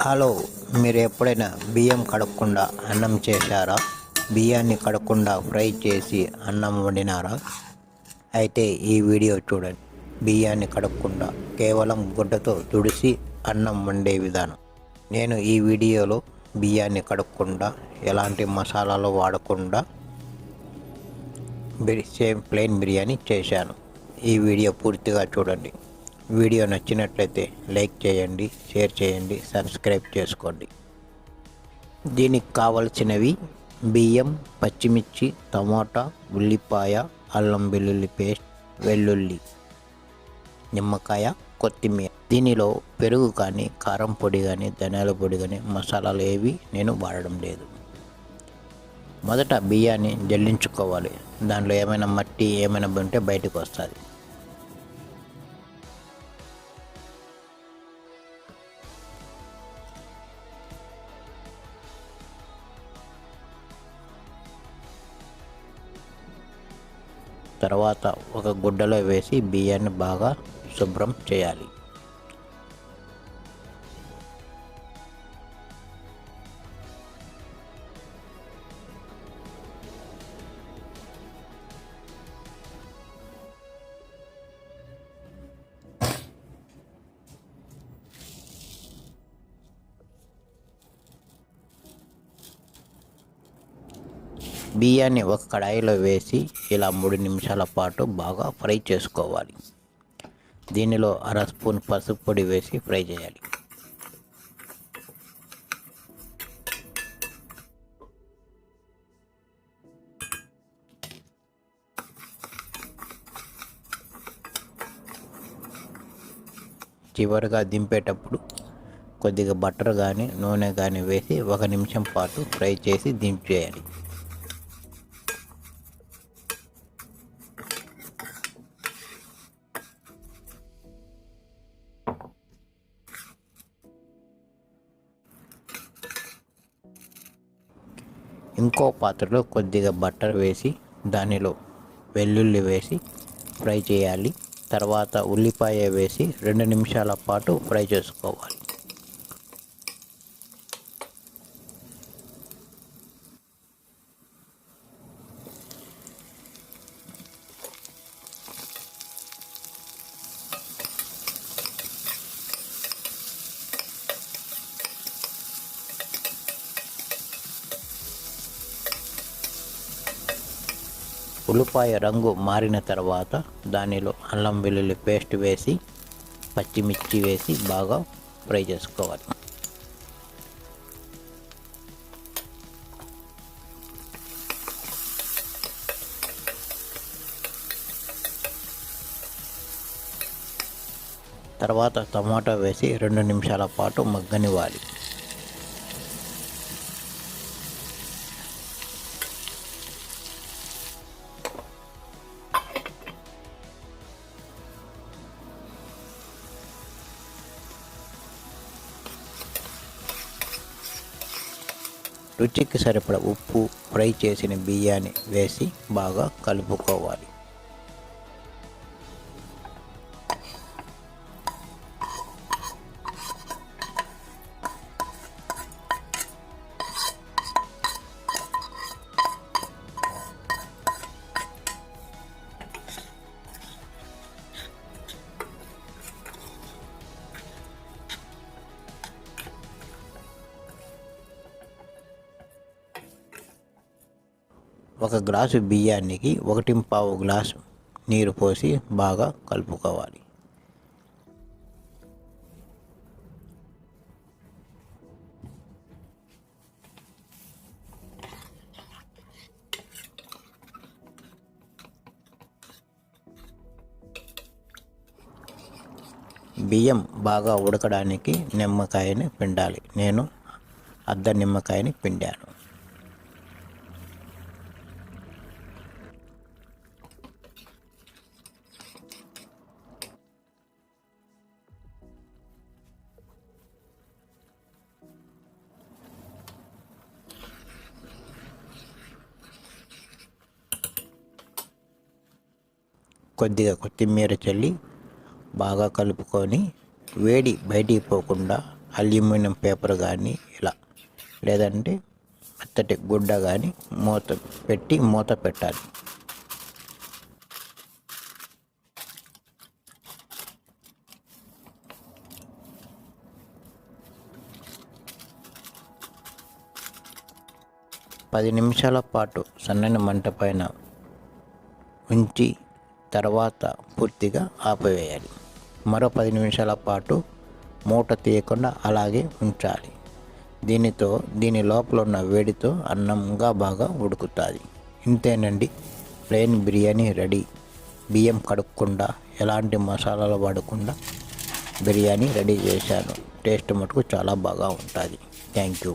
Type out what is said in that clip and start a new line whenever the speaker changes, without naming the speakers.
Hello, మీరు ఎప్పుడైనా బియ్యం కడగకుండా అన్నం చేశారా? బియ్యాన్ని కడగకుండా ఫ్రై చేసి అన్నం వండినారా? అయితే ఈ వీడియో చూడండి. బియ్యాన్ని కడగకుండా కేవలం గుడ్డతో తుడిసి అన్నం వండే విధానం. నేను ఈ వీడియోలో బియ్యాన్ని కడగకుండా ఎలాంటి మసాలాలు వాడకుండా సేమ్ ప్లెయిన్ బిర్యానీ చేశాను. ఈ వీడియో పూర్తిగా చూడండి. వీడియో నచ్చినట్లయితే లైక్ చేయండి, షేర్ చేయండి, సబ్స్క్రైబ్ చేసుకోండి. దీనికి కావలసినవి బియ్యం, పచ్చిమిర్చి, టమాటా, ఉల్లిపాయ, అల్లం వెల్లుల్లి పేస్ట్, వెల్లుల్లి, నిమ్మకాయ, కొత్తిమీర. దీనిలో పెరుగు కానీ, కారం పొడి కానీ, ధనియాల పొడి కానీ, మసాలాలు ఏవి నేను వాడడం లేదు. మొదట బియ్యాన్ని జల్లించుకోవాలి. దాంట్లో ఏమైనా మట్టి ఏమైనా ఉంటే బయటకు వస్తుంది. తర్వాత ఒక గుడ్డలో వేసి బియ్యాన్ని బాగా శుభ్రం చేయాలి. బియ్యాన్ని ఒక కడాయిలో వేసి ఇలా 3 నిమిషాల పాటు బాగా ఫ్రై చేసుకోవాలి. దీనిలో అర స్పూన్ పసుపు పొడి వేసి ఫ్రై చేయాలి. చివరిగా దింపేటప్పుడు కొద్దిగా బటర్ కానీ నూనె కానీ వేసి 1 నిమిషం పాటు ఫ్రై చేసి దించేయాలి. ఇంకో పాత్రలో కొద్దిగా బటర్ వేసి దానిలో వెల్లుల్లి వేసి ఫ్రై చేయాలి. తర్వాత ఉల్లిపాయ వేసి 2 నిమిషాల పాటు ఫ్రై చేసుకోవాలి. ఉల్లిపాయ రంగు మారిన తర్వాత దానిలో అల్లం వెల్లుల్లి పేస్ట్ వేసి పచ్చిమిర్చి వేసి బాగా ఫ్రై చేసుకోవాలి. తర్వాత టమాటా వేసి 2 నిమిషాల పాటు మగ్గనివ్వాలి. రుచికి సరిపడ ఉప్పు, ఫ్రై చేసిన బియ్యాన్ని వేసి బాగా కలుపుకోవాలి. ఒక గ్లాసు బియ్యానికి 1.5 గ్లాసు నీరు పోసి బాగా కలుపుకోవాలి. బియ్యం బాగా ఉడకడానికి నిమ్మకాయని పిండాలి. నేను అర్ధ నిమ్మకాయని పిండాను. కొద్దిగా కొత్తిమీర చల్లి బాగా కలుపుకొని వేడి బయటికి పోకుండా అల్యూమినియం పేపర్ కానీ ఇలా, లేదంటే మెత్తటి గుడ్డ కానీ మూత పెట్టాలి. పది నిమిషాల పాటు సన్నని మంట పైన ఉంచి తర్వాత పూర్తిగా ఆపివేయాలి. మరో 10 నిమిషాల పాటు మూట తీయకుండా అలాగే ఉంచాలి. దీని లోపల ఉన్న వేడితో అన్నంగా బాగా ఉడుకుతుంది. ఇంతేనండి, ప్లెయిన్ బిర్యానీ రెడీ. బియ్యం కడుక్కుండా ఎలాంటి మసాలాలు వాడకుండా బిర్యానీ రెడీ చేశాను. టేస్ట్ మటుకు చాలా బాగా ఉంటుంది. Thank you.